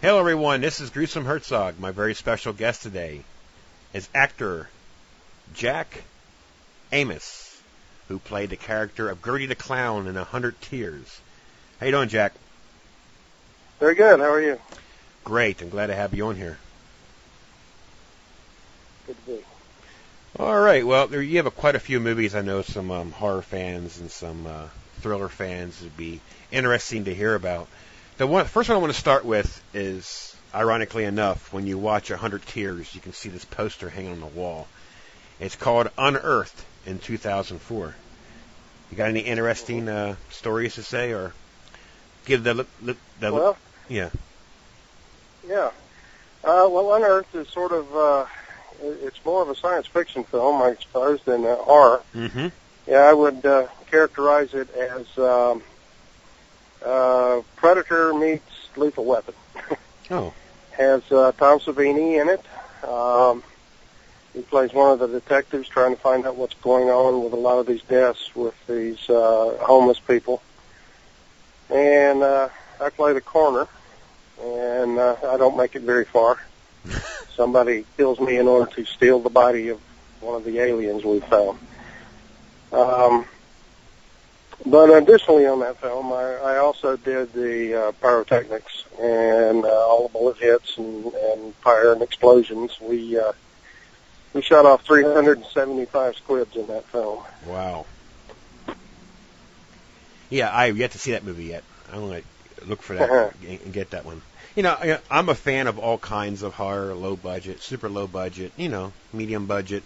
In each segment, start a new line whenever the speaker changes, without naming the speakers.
Hello, everyone. This is Gruesome Herzog. My very special guest today is actor Jack Amos, who played the character of Gertie the Clown in 100 Tears. How you doing, Jack?
Very good. How are you?
Great. I'm glad to have you on here.
Good to be.
All right. Well, you have quite a few movies. I know some horror fans and some thriller fans would be interesting to hear about. The first one I want to start with is, ironically enough, when you watch 100 Tears, you can see this poster hanging on the wall. It's called Unearthed in 2004. You got any interesting stories to say, or give
well,
yeah.
Yeah. Well, Unearthed is sort of it's more of a science fiction film, I suppose, than horror.
Mm-hmm.
Yeah, I would characterize it as Predator meets Lethal Weapon.
Oh.
Has Tom Savini in it. He plays one of the detectives trying to find out what's going on with a lot of these deaths with these homeless people. And I play the coroner, and I don't make it very far. Somebody kills me in order to steal the body of one of the aliens we found. But additionally on that film, I also did the pyrotechnics and all the bullet hits and fire and explosions. We shot off 375 squibs in that film.
Wow. Yeah, I've yet to see that movie yet. I'm going to look for that and get that one. You know, I'm a fan of all kinds of horror, low budget, super low budget, medium budget.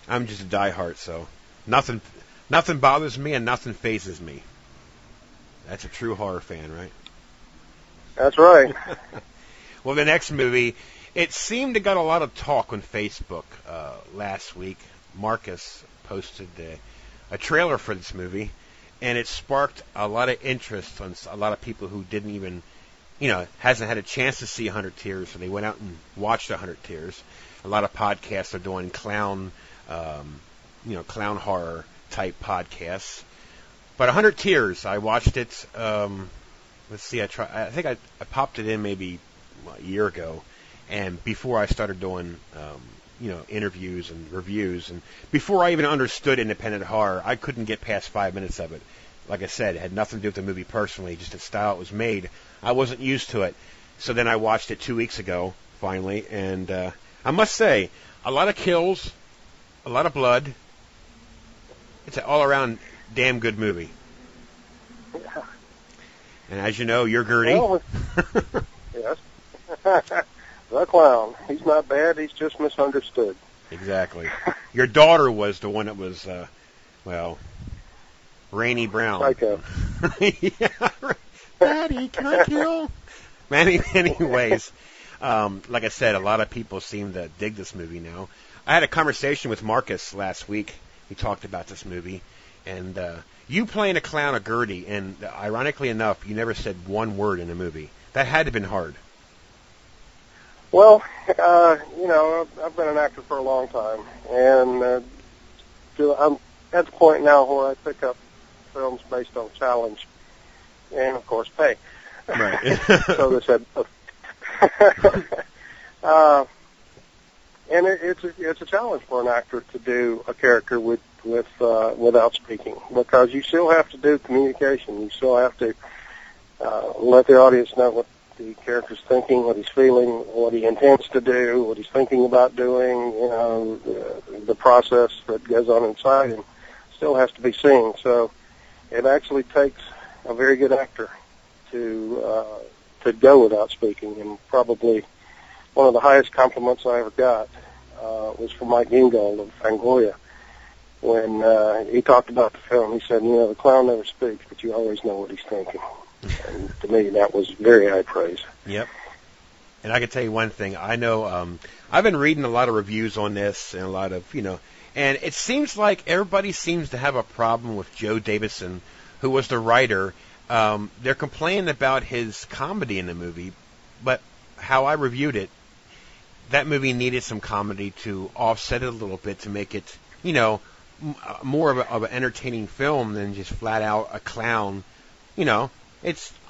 I'm just a diehard, so nothing bothers me and nothing phases me. That's a true horror fan, right?
That's right.
Well, the next movie, it seemed to got a lot of talk on Facebook last week. Marcus posted a trailer for this movie, and it sparked a lot of interest on a lot of people who didn't even, hasn't had a chance to see 100 Tears, so they went out and watched 100 Tears. A lot of podcasts are doing clown horror type podcasts. But 100 Tears, I watched it. Let's see, I think I popped it in maybe a year ago, and before I started doing interviews and reviews, and before I even understood independent horror, I couldn't get past 5 minutes of it. Like I said, it had nothing to do with the movie personally, just the style it was made. I wasn't used to it. So then I watched it 2 weeks ago, finally, and I must say, a lot of kills, a lot of blood. It's an all-around damn good movie.
Yeah.
And as you know, you're Gertie.
Well, yes. The clown. He's not bad. He's just misunderstood.
Exactly. Your daughter was the one that was, Rainey Brown.
Psycho.
Yeah. Daddy, can I kill? Anyways, like I said, a lot of people seem to dig this movie now. I had a conversation with Marcus last week. We talked about this movie, and you playing a clown of Gertie, and ironically enough, you never said one word in the movie. That had to have been hard.
Well, I've been an actor for a long time, and I'm at the point now where I pick up films based on challenge and, of course, pay.
Right.
So they said, and it's a challenge for an actor to do a character without speaking, because you still have to do communication. You still have to let the audience know what the character's thinking, what he's feeling, what he intends to do, what he's thinking about doing. The process that goes on inside him still has to be seen. So it actually takes a very good actor to go without speaking, and probably one of the highest compliments I ever got was from Mike Gingold of Fangoria. When he talked about the film, he said, the clown never speaks, but you always know what he's thinking. And to me, that was very high praise.
Yep. And I can tell you one thing. I know I've been reading a lot of reviews on this and a lot of, and it seems like everybody seems to have a problem with Joe Davison, who was the writer. They're complaining about his comedy in the movie, but how I reviewed it, that movie needed some comedy to offset it a little bit to make it, more of an entertaining film than just flat out a clown,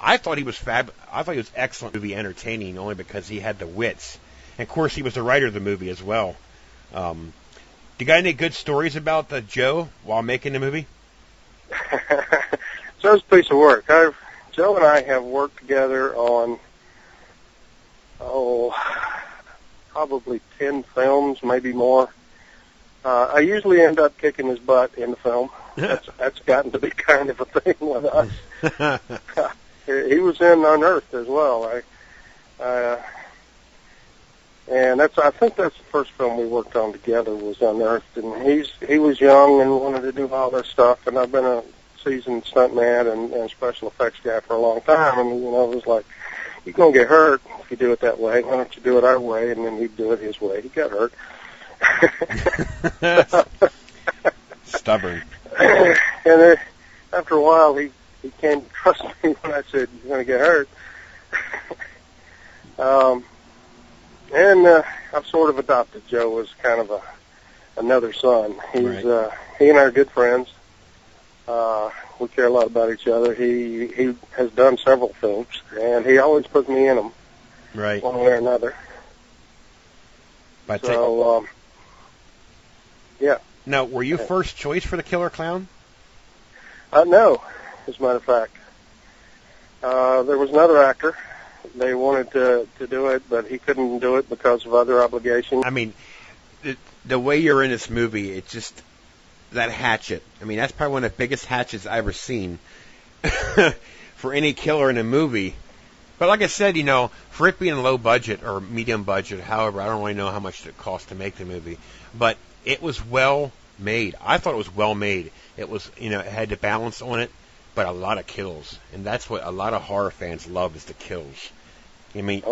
I thought he was I thought he was excellent movie entertaining only because he had the wits. And of course he was the writer of the movie as well. Do you got any good stories about Joe while making the movie?
Joe's a piece of work. Joe and I have worked together on probably 10 films, maybe more. I usually end up kicking his butt in the film. That's gotten to be kind of a thing with us. He was in Unearthed as well. And I think that's the first film we worked on together was Unearthed. And he was young and wanted to do all this stuff. And I've been a seasoned stuntman and special effects guy for a long time. And it was like, you're gonna get hurt if you do it that way. Why don't you do it our way? And then he'd do it his way. He got hurt.
Stubborn.
And after a while, he came to trust me when I said, you're going to get hurt. And I've sort of adopted Joe as kind of another son. He and I are good friends. We care a lot about each other. He has done several films, and he always puts me in them, one way or another. So, yeah.
Now, were you first choice for the Killer Clown?
No, as a matter of fact. There was another actor. They wanted to do it, but he couldn't do it because of other obligations.
I mean, the way you're in this movie, it's just that hatchet. I mean, that's probably one of the biggest hatchets I've ever seen for any killer in a movie. But like I said, for it being low budget or medium budget, however, I don't really know how much it cost to make the movie. But it was well made. I thought it was well made. It was, it had the balance on it, but a lot of kills. And that's what a lot of horror fans love is the kills. I mean,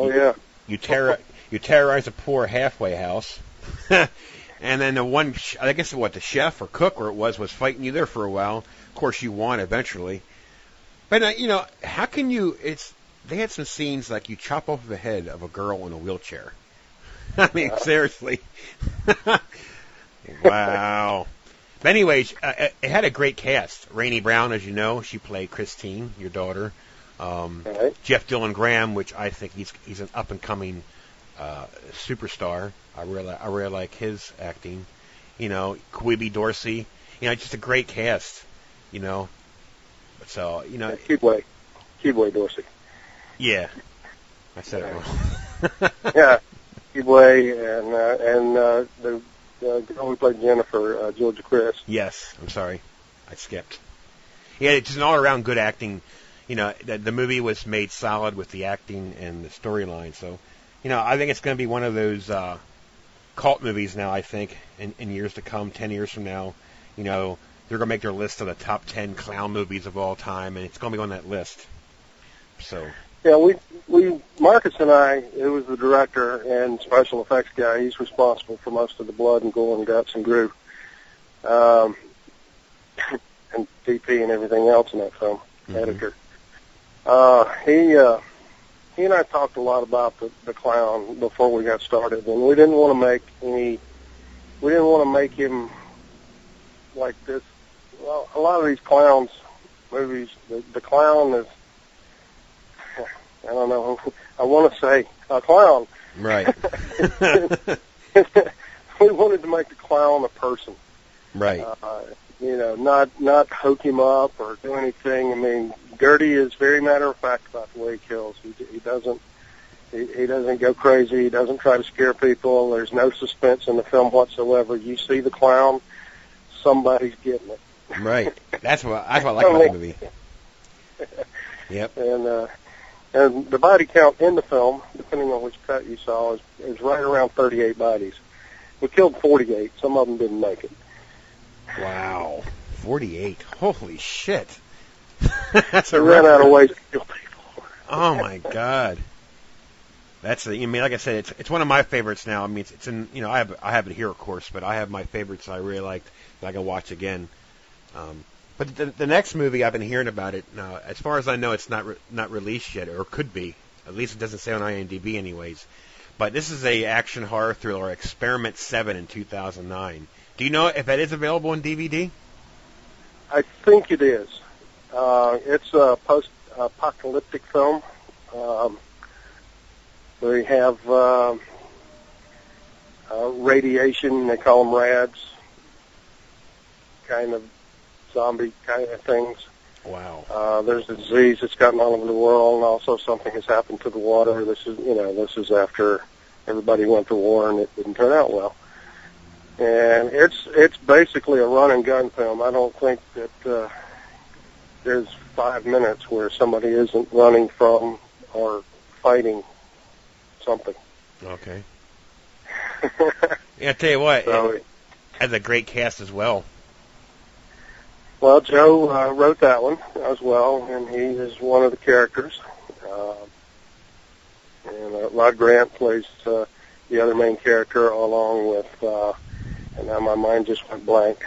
you terrorize a poor halfway house. And then the one, I guess the chef or cook or it was fighting you there for a while. Of course, you won eventually. But, how can you, they had some scenes like you chop off the head of a girl in a wheelchair. I mean, seriously. Wow. But anyways, it had a great cast. Rainey Brown, as you know, she played Christine, your daughter. Jeff Dylan Graham, which I think he's an up-and-coming superstar. I really like his acting. Quibby Dorsey. Just a great cast. So
Keebway Dorsey.
Yeah, I said it wrong.
Yeah, Keebway and the girl who played Jennifer, Georgia Chris.
Yes, I'm sorry, I skipped. Yeah, it's an all-around good acting. The movie was made solid with the acting and the storyline. So, I think it's going to be one of those cult movies now. I think in years to come, 10 years from now, they're going to make their list of the top 10 clown movies of all time, and it's going to be on that list. So.
Yeah, we Marcus and I, who was the director and special effects guy, he's responsible for most of the blood and gore and guts and goo, and DP and everything else in that film, editor. He and I talked a lot about the clown before we got started, and we didn't want to make him like this. Well, a lot of these clowns movies, the clown is, I don't know, I want to say a clown.
Right.
We wanted to make the clown a person.
Right.
Not hook him up or do anything. I mean, Gertie is very matter of fact about the way he kills. He doesn't go crazy. He doesn't try to scare people. There's no suspense in the film whatsoever. You see the clown, somebody's getting it.
Right. That's what I like about the movie. Yep.
And the body count in the film, depending on which cut you saw, is right around 38 bodies. We killed 48. Some of them didn't make it.
Wow. 48. Holy shit. That's a
record. We ran out of ways to kill people.
Oh, my God. Like I said, it's one of my favorites now. I mean, it's in, I have it here, of course, but I have my favorites I really liked that I can watch again. But the next movie, I've been hearing about it. Now, as far as I know, it's not released yet, or could be. At least it doesn't say on IMDb, anyways. But this is a action horror thriller, Experiment 7 in 2009. Do you know if that is available on DVD?
I think it is. It's apocalyptic film. We have radiation, they call them rads, kind of zombie kind of things.
Wow.
There's a disease that's gotten all over the world, and also something has happened to the water. This is after everybody went to war and it didn't turn out well. And it's basically a run and gun film. I don't think that there's 5 minutes where somebody isn't running from or fighting something.
Okay. Yeah, I tell you what,
So,
it has a great cast as well.
well, Joe wrote that one as well, and he is one of the characters. And Rod Grant plays the other main character, along with, and now my mind just went blank.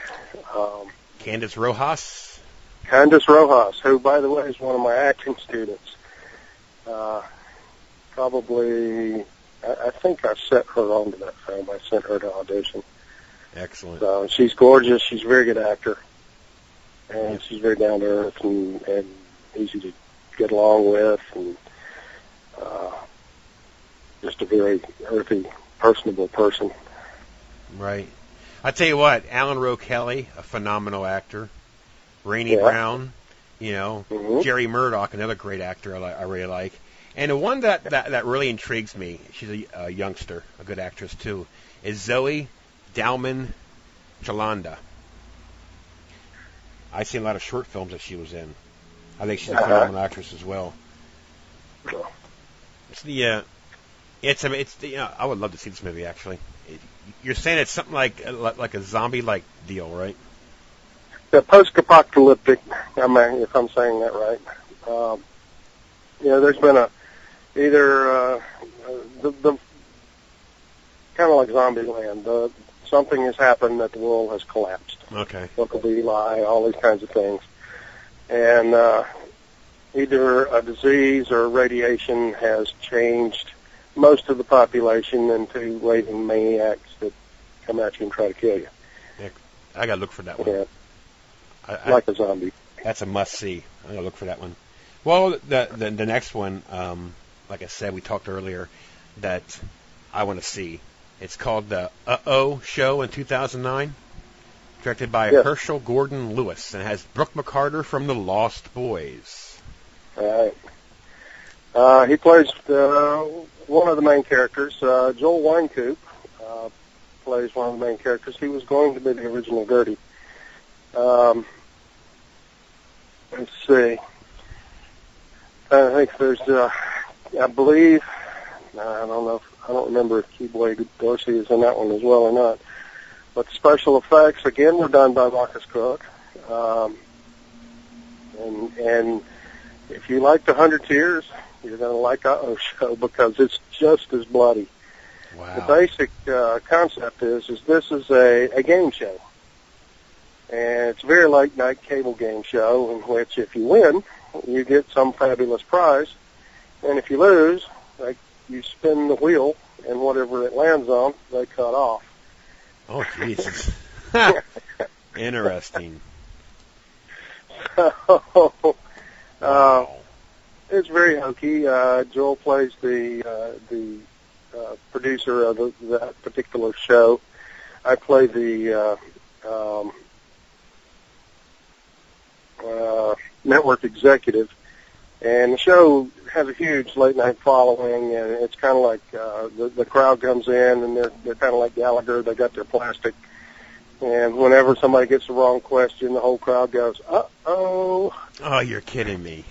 Candace Rojas.
Candace Rojas, who, by the way, is one of my acting students. Probably, I think I sent her onto that film. I sent her to audition.
Excellent.
So she's gorgeous. She's a very good actor. And she's very down to earth and easy to get along with, and just a very earthy, personable person.
Right. I tell you what, Alan Rowe Kelly, a phenomenal actor. Rainey Brown,
Mm-hmm.
Jerry Murdoch, another great actor I really like. And the one that really intrigues me, she's a youngster, a good actress too, is Zoe Dalman-Chalanda. I've seen a lot of short films that she was in. I think she's a phenomenal actress as well. It's I would love to see this movie actually. You're saying it's something like a zombie-like deal, right?
The post-apocalyptic, if I'm saying that right. There's been either the kind of like Zombieland. Something has happened that the world has collapsed.
Okay.
Look of Eli, all these kinds of things. And either a disease or radiation has changed most of the population into raving maniacs that come at you and try to kill you.
Yeah, I got to look for that one.
Yeah. Like a zombie.
That's a must-see. I'm going to look for that one. Well, the next one, like I said, we talked earlier, that I want to see. It's called the Uh-Oh Show in 2009, directed by Herschel Gordon Lewis, and it has Brooke McCarter from The Lost Boys.
All right. He plays one of the main characters. Joel Wynkoop plays one of the main characters. He was going to be the original Gertie. Let's see. I think there's, I believe, I don't remember if Keyboy Dorsey is in that one as well or not. But the special effects, again, were done by Marcus Cook. And if you like The 100 Tears, you're going to like Uh-Oh Show because it's just as bloody.
Wow.
The basic concept is this is a game show. And it's a very late-night cable game show in which if you win, you get some fabulous prize. And if you lose, like you spin the wheel, and whatever it lands on, they cut off.
Oh, Jesus. Interesting.
So, it's very hokey. Joel plays the producer of that particular show. I play the network executive, and the show has a huge late night following, and it's kind of like the crowd comes in, and they're kind of like Gallagher. They got their plastic, and whenever somebody gets the wrong question, the whole crowd goes, "Uh-oh."
Oh, you're kidding me.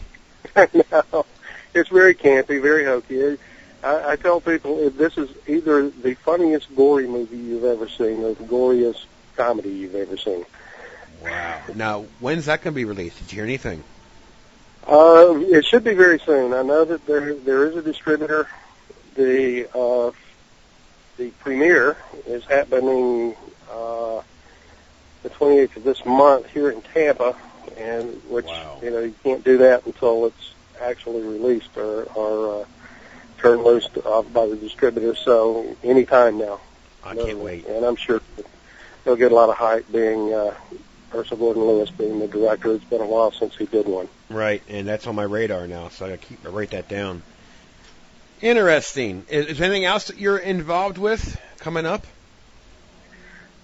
No, it's very campy, very hokey. I tell people this is either the funniest gory movie you've ever seen or the goriest comedy you've ever seen.
Wow. Now, when's that going to be released? Did you hear anything?
It should be very soon. I know that there is a distributor. The premiere is happening the 28th of this month here in Tampa, and which you can't do that until it's actually released or turned loose by the distributor. So any time now.
I can't wait.
And I'm sure they'll get a lot of hype being Ursula Gordon Lewis being the director. It's been a while since he did one.
Right, and that's on my radar now, so I write that down. Interesting. Is there anything else that you're involved with coming up?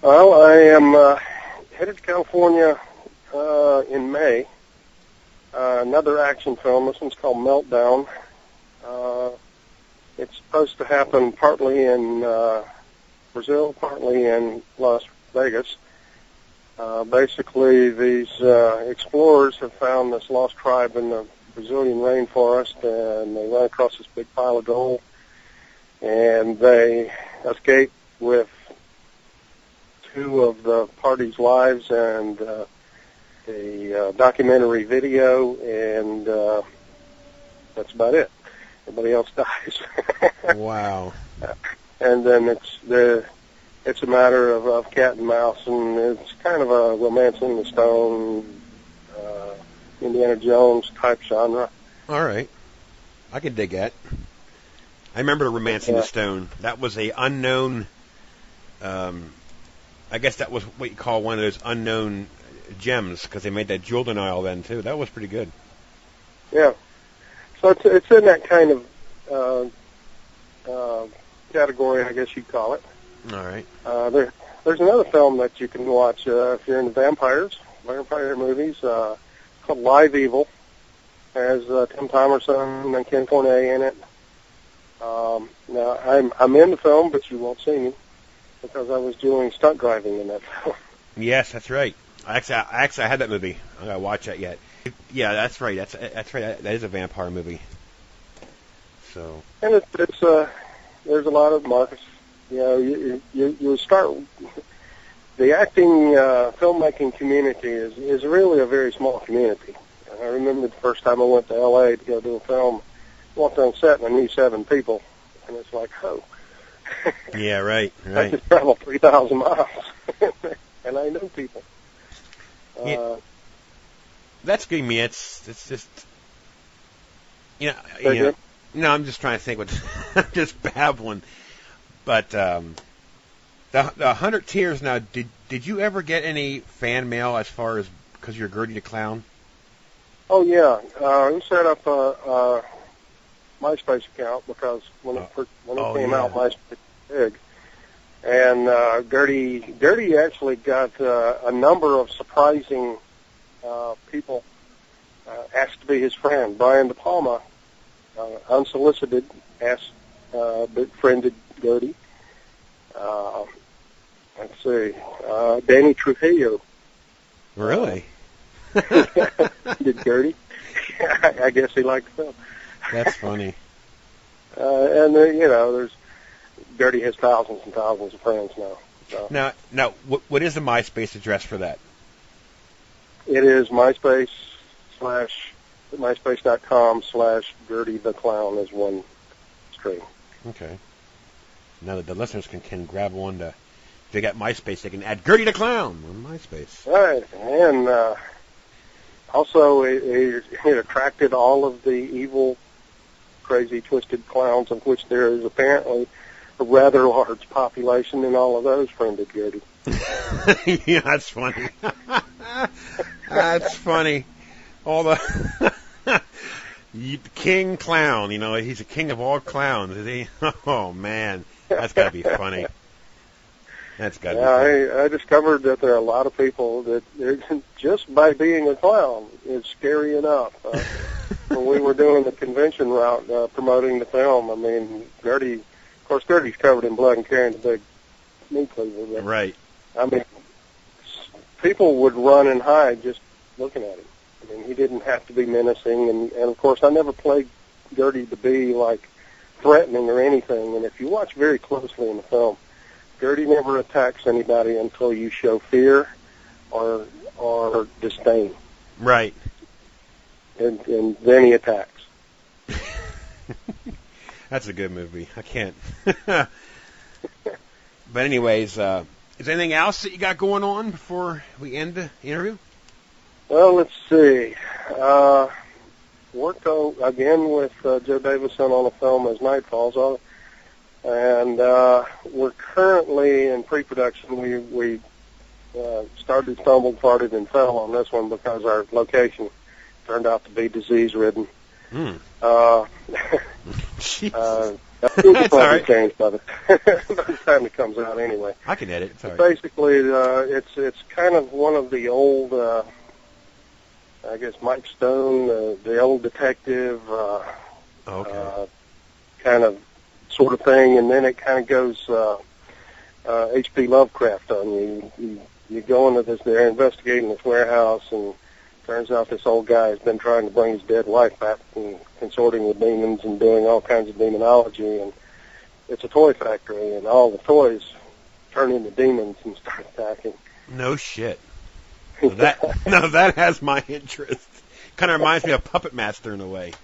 Well, I am headed to California in May. Another action film. This one's called Meltdown. It's supposed to happen partly in Brazil, partly in Las Vegas. Basically, these explorers have found this lost tribe in the Brazilian rainforest, and they run across this big pile of gold, and they escape with two of the party's wives and a documentary video, and that's about it. Everybody else dies.
Wow.
And then it's a matter of cat and mouse, and it's kind of a Romancing the Stone, Indiana Jones type genre.
All right. I can dig that. I remember Romancing the Stone. That was a unknown, I guess that was what you call one of those unknown gems, because they made that Jewel Denial then, too. That was pretty good.
Yeah. So it's in that kind of category, I guess you'd call it.
All right.
There's another film that you can watch if you're into vampire movies, called Live Evil. Has Tim Thomerson and Ken Cornet in it. Now I'm in the film, but you won't see me because I was doing stunt driving in that film.
Yes, that's right. I had that movie. I gotta watch that yet. Yeah, that's right. That's right. That is a vampire movie. So. And
it's there's a lot of markets. You know, you start. The acting filmmaking community is really a very small community. I remember the first time I went to L.A. to go do a film. Walked on set and I knew 7 people, and it's like, oh.
Yeah, right.
I just traveled 3,000 miles, and I know people.
Yeah. That's good. Me, it's just, you know. No, I'm just trying to think. I'm just babbling. But the 100 Tears. Now, did you ever get any fan mail as far as because you're Gertie the Clown?
Oh yeah, we set up a MySpace account because when it came out, MySpace was big. And Gertie actually got a number of surprising people asked to be his friend. Brian De Palma, unsolicited, befriended Gertie. Let's see, Danny Trujillo.
Really?
Did Gertie? I guess he liked the film.
That's funny.
And there's Gertie has thousands and thousands of friends now. So.
Now, what is the MySpace address for that?
It is MySpace.com/Gertie the Clown is one string.
Okay. Now that the listeners can grab one to, if they got MySpace, they can add Gertie the Clown on MySpace.
Right, and also it attracted all of the evil, crazy, twisted clowns, of which there is apparently a rather large population, and all of those friended Gertie.
Yeah, that's funny. That's funny. All the King Clown, he's a king of all clowns, is he? Oh man, that's got to be funny. That's got to be funny.
I discovered that there are a lot of people that just by being a clown is scary enough. When we were doing the convention route promoting the film, I mean, Gertie's covered in blood and carrying a big meat cleaver. But,
right.
I mean, people would run and hide just looking at him. I mean, he didn't have to be menacing, and of course, I never played Gertie to be, like, threatening or anything, and if you watch very closely in the film, Gertie never attacks anybody until you show fear or disdain.
Right.
And then he attacks.
That's a good movie. I can't. But anyways, is there anything else that you got going on before we end the interview?
Well, let's see. Worked again with Joe Davison on a film as Night Falls on, and we're currently in pre-production. We started, stumbled, farted, and fell on this one because our location turned out to be disease-ridden.
Jeez.
That's all right. Changed by the time it comes out anyway.
I can edit. It's all right.
Basically, it's kind of one of the old, I guess, Mike Stone, the old detective, kind of sort of thing, and then it kind of goes H.P. Lovecraft on you. You go into this, they're investigating this warehouse, and turns out this old guy has been trying to bring his dead wife back and consorting with demons and doing all kinds of demonology, and it's a toy factory, and all the toys turn into demons and start attacking.
No shit. Now that has my interest. Kind of reminds me of Puppet Master in a way.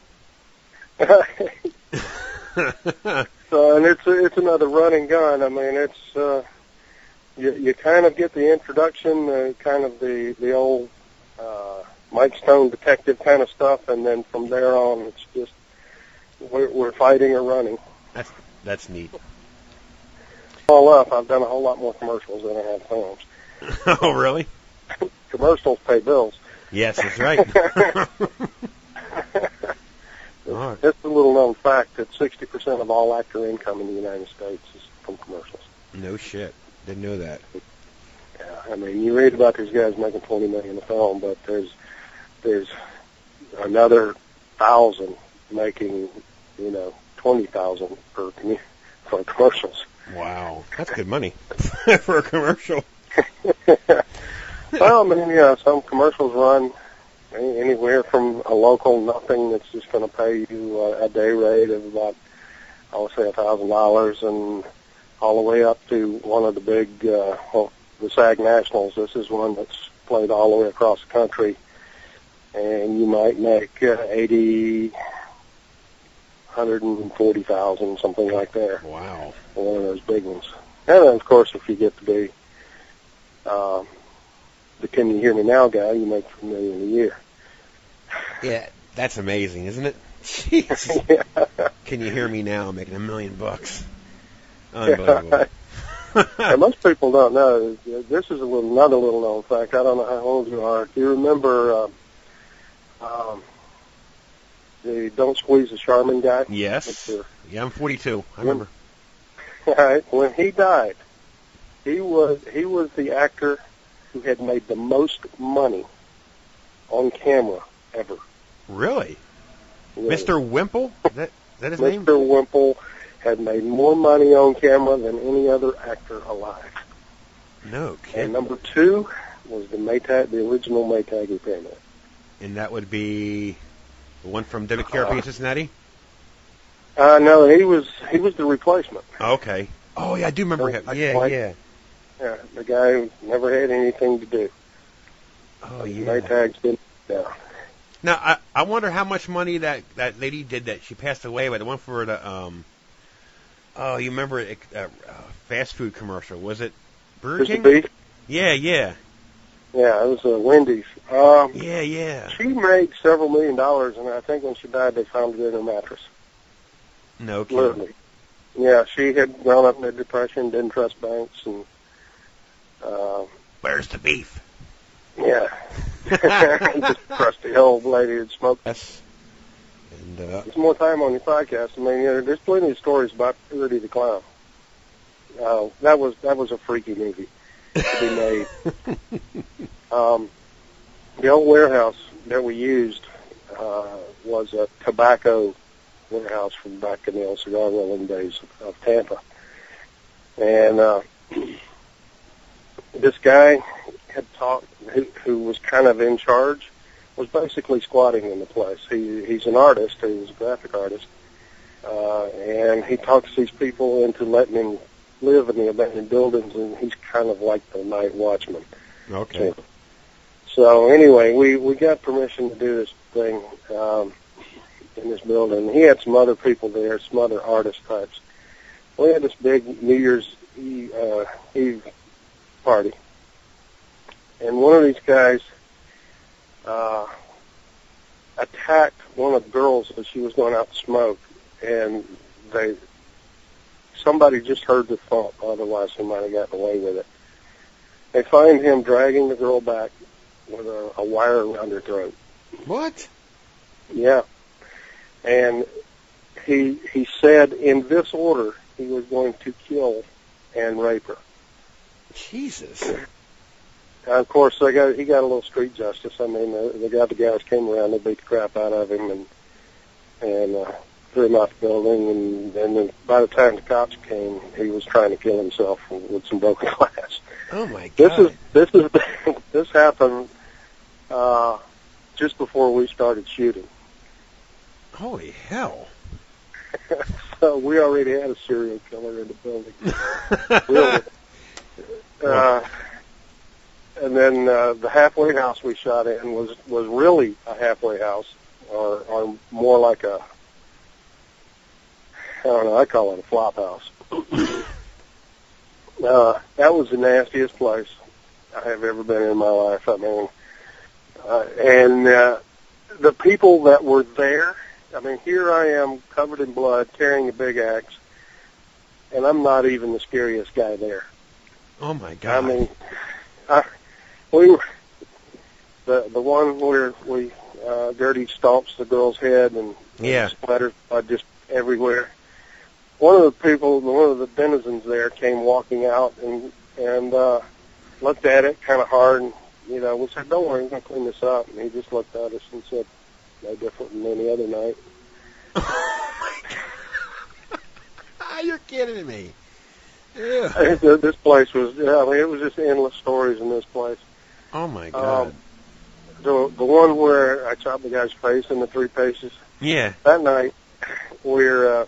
So, and it's another running gun. I mean, it's you kind of get the introduction, kind of the old Mike Stone detective kind of stuff, and then from there on, it's just we're fighting or running.
That's neat.
All up, I've done a whole lot more commercials than I have films.
Oh, really?
Commercials pay bills.
Yes, that's right.
It's a little known fact that 60% of all actor income in the United States is from commercials.
No shit. Didn't know that.
Yeah, I mean, you read about these guys making $20 million a film, but there's another 1,000 making, $20,000 for commercials.
Wow, that's good money for a commercial.
Well, I mean, some commercials run anywhere from a local nothing that's just going to pay you a day rate of about, I would say, $1,000, and all the way up to one of the big, the SAG Nationals. This is one that's played all the way across the country, and you might make 80, 140,000, something like that.
Wow.
One of those big ones. And then, of course, if you get to be the Can You Hear Me Now guy, you make $1 million a year.
Yeah, that's amazing, isn't it? Jeez.
Yeah.
Can You Hear Me Now? Making $1 million. Unbelievable.
And most people don't know. This is another little known fact. I don't know how old you are. Do you remember the Don't Squeeze the Charmin guy?
Yes. Yeah, I'm 42. I remember.
All right. When he died, he was the actor who had made the most money on camera ever.
Really? Mr. Wimple? Is that his name?
Mr. Wimple had made more money on camera than any other actor alive.
No kidding.
And number 2 was the original Maytag repairman.
And that would be the one from WKRP in Cincinnati?
No, he was the replacement.
Okay. Oh, yeah, I do remember him. Yeah.
Yeah, the guy who never had anything to do.
Oh, yeah.
Maytag's been down.
Now, I wonder how much money that lady did that she passed away with. The one for the, you remember it, fast food commercial. Was it Burger King?
Beef?
Yeah.
Yeah, it was Wendy's.
Yeah.
She made several $1 million, and I think when she died, they found it in her mattress.
No kidding.
Literally. Yeah, she had grown up in a depression, didn't trust banks, and
where's the beef?
Yeah. Just crusty old lady who'd smoke.
Yes. And
there's more time on your podcast. I mean, there's plenty of stories about Rudy the Clown. That was a freaky movie to be made. The old warehouse that we used was a tobacco warehouse from back in the old cigar rolling days of Tampa. And this guy had talked, who was kind of in charge, was basically squatting in the place. He's an artist. He was a graphic artist. And he talks these people into letting him live in the abandoned buildings, and he's kind of like the night watchman.
Okay.
So anyway, we got permission to do this thing in this building. He had some other people there, some other artist types. We had this big New Year's Eve party. And one of these guys attacked one of the girls as she was going out to smoke, and somebody just heard the thump, otherwise he might have gotten away with it. They find him dragging the girl back with a wire around her throat.
What?
Yeah. And he said in this order he was going to kill and rape her.
Jesus.
Of course, he got a little street justice. I mean, the guys came around, they beat the crap out of him, and threw him out the building. And then by the time the cops came, he was trying to kill himself with some broken glass.
Oh my God!
This happened just before we started shooting.
Holy hell!
So we already had a serial killer in the building. Really. And then the halfway house we shot in was really a halfway house, or more like I don't know, I call it a flop house. That was the nastiest place I have ever been in my life. I mean, and the people that were there, I mean, here I am covered in blood, carrying a big axe, and I'm not even the scariest guy there.
Oh my God!
I mean, we were the one where Gertie stomps the girl's head and splatters blood just everywhere. One of the denizens there came walking out and looked at it kind of hard, and we said, "Don't worry, we're going to clean this up." And he just looked at us and said, "No different than any other night."
Oh my God! You're kidding me.
Yeah. This place was, it was just endless stories in this place.
Oh my God.
The one where I chopped the guy's face into 3 pieces.
Yeah.
That night, we're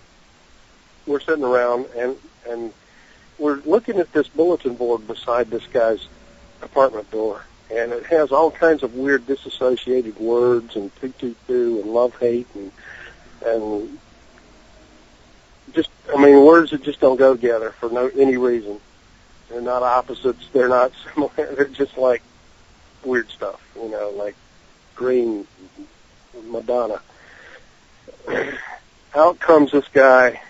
sitting around and we're looking at this bulletin board beside this guy's apartment door, and it has all kinds of weird disassociated words and poo-poo-poo and love-hate and just, I mean, words that just don't go together for any reason. They're not opposites. They're not similar. They're just like weird stuff, like green Madonna. Out comes this guy,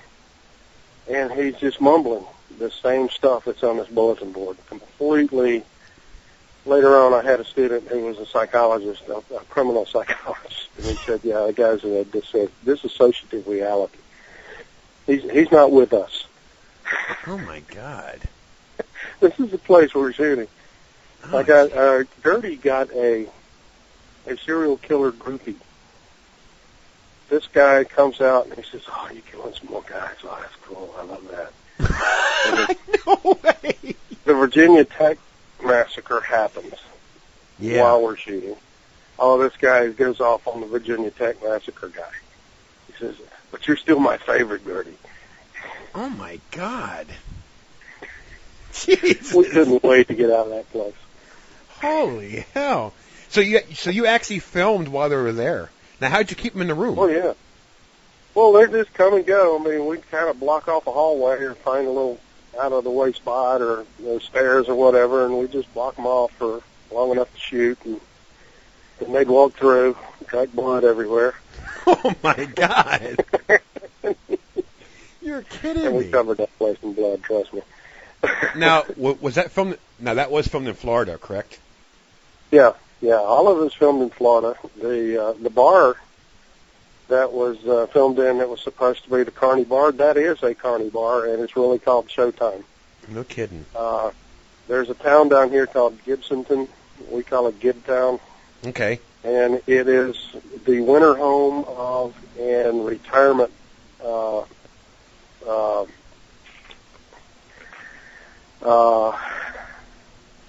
and he's just mumbling the same stuff that's on this bulletin board. Completely. Later on, I had a student who was a psychologist, a criminal psychologist, and he said, "Yeah, the guy's a dissociative reality. He's not with us."
Oh my God!
This is the place we're shooting. Gertie got a serial killer groupie. This guy comes out and he says, "Oh, you're killing some more guys. Oh, that's cool. I love that."
No way.
The Virginia Tech massacre happens while we're shooting. Oh, this guy goes off on the Virginia Tech massacre guy. He says, "But you're still my favorite, Gertie."
Oh my God! Jesus.
We couldn't wait to get out of that place.
Holy hell! So you actually filmed while they were there. Now, how'd you keep them in the room?
Oh yeah. Well, they just come and go. I mean, we kind of block off a hallway or find a little out of the way spot or stairs or whatever, and we just block them off for long enough to shoot, and they'd walk through, drag blood everywhere.
Oh my God! You're kidding me.
And we covered that place in blood, trust me.
Now, was that filmed? Now, that was filmed in Florida, correct?
Yeah. All of it was filmed in Florida. The bar that was filmed in, it was supposed to be the Carney Bar. That is a Carney Bar, and it's really called Showtime.
No kidding.
There's a town down here called Gibsonton. We call it Gibtown.
Okay.
And it is the winter home of and retirement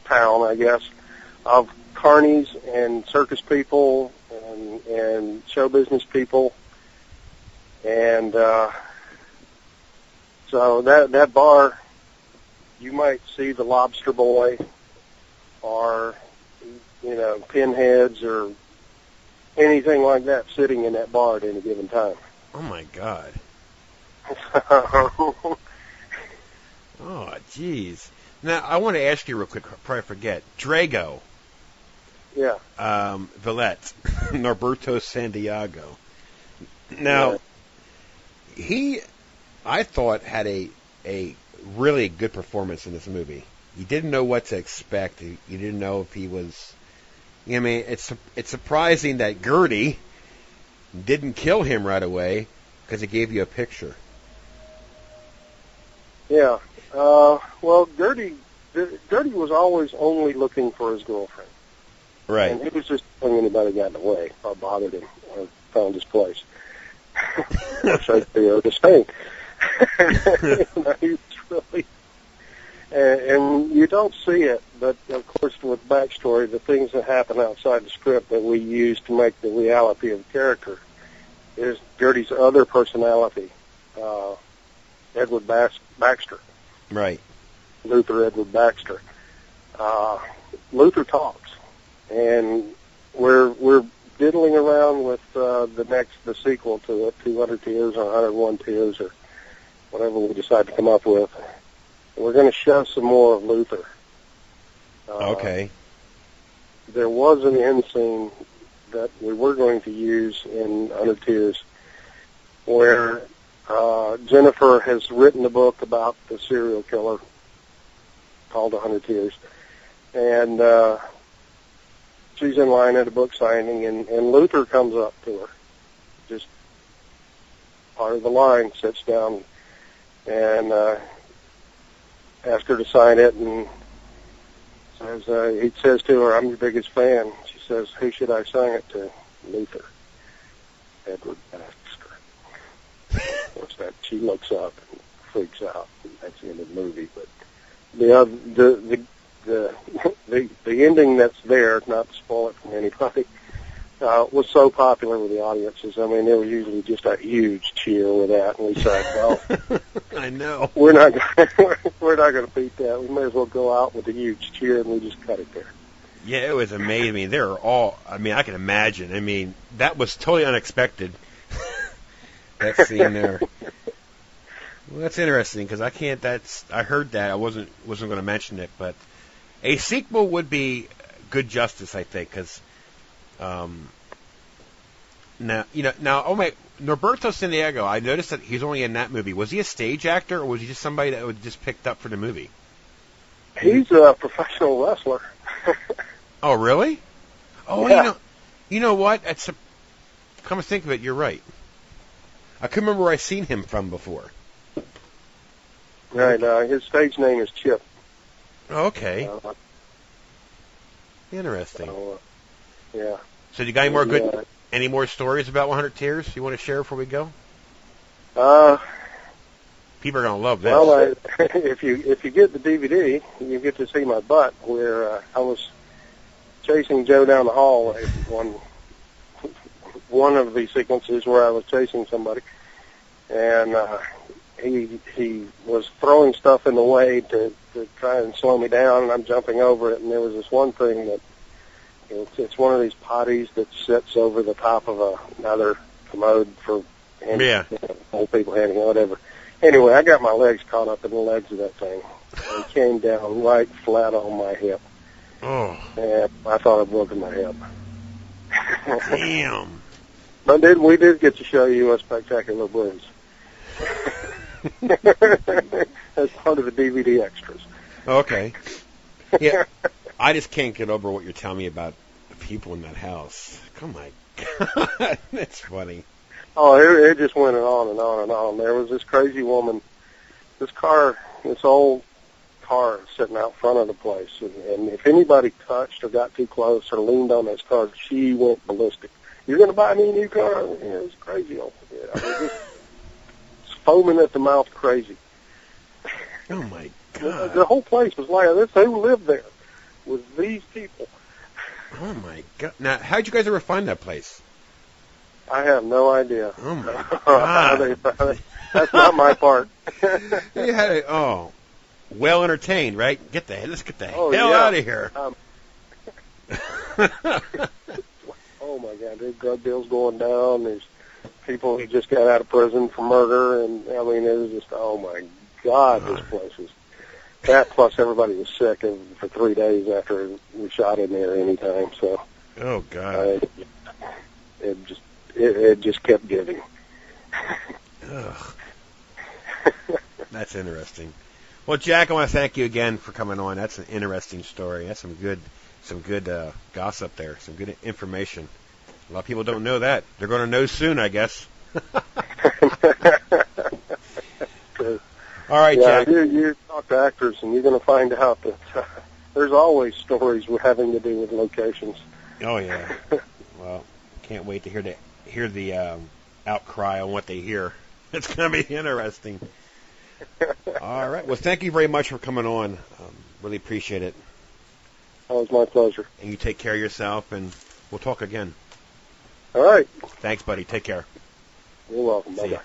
town, I guess, of carnies and circus people and show business people. And so that bar, you might see the Lobster Boy or, Pinheads or anything like that sitting in that bar at any given time.
Oh, my God. Oh, jeez. Now, I want to ask you real quick before I forget. Drago.
Yeah.
Villette. Norberto Santiago. Now, he, I thought, had a really good performance in this movie. You didn't know what to expect. You didn't know if he was. I mean, it's surprising that Gertie didn't kill him right away because he gave you a picture.
Yeah. Well, Gertie was always only looking for his girlfriend.
Right.
And he was just letting anybody got in the way or bothered him or found his place. Or Shakespeare or the Spain. He was really, and you don't see it, but of course with backstory, the things that happen outside the script that we use to make the reality of the character is Gertie's other personality, Edward Baxter.
Right.
Luther Edward Baxter. Luther talks, and we're diddling around with the sequel to it, 200 Tears or 101 Tears or whatever we decide to come up with. We're going to show some more of Luther.
Okay.
There was an end scene that we were going to use in 100 Tears where Jennifer has written a book about the serial killer called 100 Tears. And she's in line at a book signing, and Luther comes up to her, just part of the line, sits down and asks her to sign it, and says, he says to her, "I'm your biggest fan." She says, "Who should I sign it to?" "Luther Edward Baxter." Of course, that she looks up and freaks out, and that's the end of the movie. But the ending that's there, not to spoil it for anybody, was so popular with the audiences. I mean, there was usually just a huge cheer with that, and we said, "Well,
I know
we're not going to beat that. We may as well go out with a huge cheer," and we just cut it there.
Yeah, it was amazing. I mean, they were all. I mean, I can imagine. I mean, that was totally unexpected. That scene there. Well, that's interesting because I can't. I heard that. I wasn't going to mention it, but a sequel would be good justice, I think, because now oh my, Norberto Santiago. I noticed that he's only in that movie. Was he a stage actor, or was he just somebody that was just picked up for the movie?
He's a professional wrestler.
Oh, really? Oh,
yeah.
You know what? Come to think of it, you're right. I couldn't remember where I seen him from before.
Right. His stage name is Chip.
Okay. Interesting.
Yeah.
So, you got any more stories about 100 Tears you want to share before we go? People are gonna love this.
Well, if you get the DVD, you get to see my butt where I was chasing Joe down the hall. One of the sequences where I was chasing somebody, and he was throwing stuff in the way to try and slow me down, and I'm jumping over it. And there was this one thing that it's one of these potties that sits over the top of another commode for old people handing out, whatever. Anyway, I got my legs caught up in the legs of that thing. It came down right flat on my hip.
Oh.
And I thought I'd broken my hip.
Damn.
But we did get to show you a spectacular bruise. As part of the DVD extras.
Okay. Yeah. I just can't get over what you're telling me about the people in that house. Oh my God. That's funny.
Oh, it just went on and on and on. There was this crazy woman, this old car sitting out front of the place. And if anybody touched or got too close or leaned on this car, she went ballistic. "You're going to buy me a new car?" Yeah, it was crazy. Just foaming at the mouth crazy.
Oh, my God.
The whole place was like this. Who lived there? Was these people.
Oh, my God. Now, how'd you guys ever find that place?
I have no idea.
Oh, my God.
That's not my part.
You had well entertained, right? Let's get the hell
yeah.
out of here.
Oh, my God. There's drug deals going down. There's people who just got out of prison for murder. And, I mean, it was just, oh, my God, this place was. That plus everybody was sick for 3 days after we shot in there anytime. So.
Oh, God.
It just kept giving.
Ugh. That's interesting. Well, Jack, I want to thank you again for coming on. That's an interesting story. That's some good gossip there. Some good information. A lot of people don't know that. They're going to know soon, I guess. All right,
yeah,
Jack.
You talk to actors, and you're going to find out that there's always stories having to do with locations.
Oh yeah. Well, can't wait to hear the outcry on what they hear. It's going to be interesting. All right. Well, thank you very much for coming on. Really appreciate it.
Oh, it was my pleasure.
And you take care of yourself, and we'll talk again.
All right.
Thanks, buddy. Take care.
You're welcome.
See
Bye-bye.
ya.